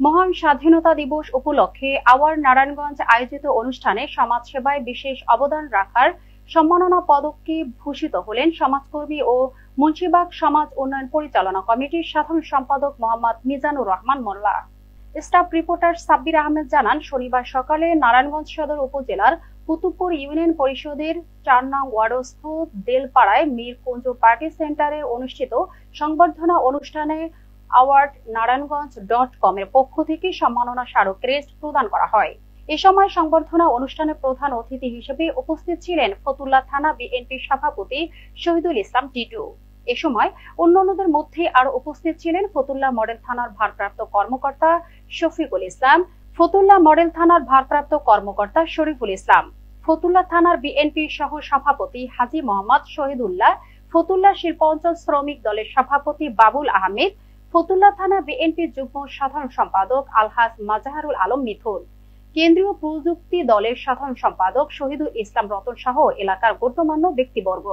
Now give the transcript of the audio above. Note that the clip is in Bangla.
মহান স্বাধীনতা দিবস উপলক্ষে আওয়ার নারায়ণগঞ্জ আয়োজিত অনুষ্ঠানে সমাজসেবায় বিশেষ অবদান রাখার সম্মাননা পদকে ভূষিত হলেন সমাজকর্মী ও মুন্সিবাগ সমাজ উন্নয়ন পরিচালনা কমিটির সাধারণ সম্পাদক মোহাম্মদ মিজানুর রহমান মোল্লা। স্টাফ রিপোর্টার সাব্বির আহমেদ জানান, শনিবার সকালে নারায়ণগঞ্জ সদর উপজেলার কুতুবপুর ইউনিয়ন পরিষদের ৪ নং ওয়ার্ডস্থ দেলপাড়ায় মীর কুঞ্জ পার্টি সেন্টারে অনুষ্ঠিত সংবর্ধনা অনুষ্ঠানে আওয়ার্ড নারায়ণগঞ্জ.com এর পক্ষ থেকে সম্মাননা স্মারক ক্রেস্ট প্রদান করা হয়। এ সময় সংবর্ধনা অনুষ্ঠানে প্রধান অতিথি হিসেবে উপস্থিত ছিলেন ফতুল্লা থানা বিএনপির সভাপতি শহীদুল ইসলাম টিটু। এ সময় অন্যান্যদের মধ্যে আরো উপস্থিত ছিলেন ফতুল্লা মডেল থানার ভারপ্রাপ্ত কর্মকর্তা শফিকুল ইসলাম, ফতুল্লা মডেল থানার ভারপ্রাপ্ত কর্মকর্তা শরীফুল ইসলাম, ফতুল্লা থানার বিএনপির সহ সভাপতি হাজী মোহাম্মদ শহীদুল্লাহ, ফতুল্লা শিল্প অঞ্চল শ্রমিক দলের সভাপতি বাবুল আহমেদ, ফতুল্লা থানা বিএনপির যুগ্ম সাধারণ সম্পাদক আলহাজ মাজাহারুল আলম মিথুন, কেন্দ্রীয় প্রযুক্তি দলের সাধারণ সম্পাদক শহীদুল ইসলাম রতন সহ এলাকার গণ্যমান্য ব্যক্তিবর্গ।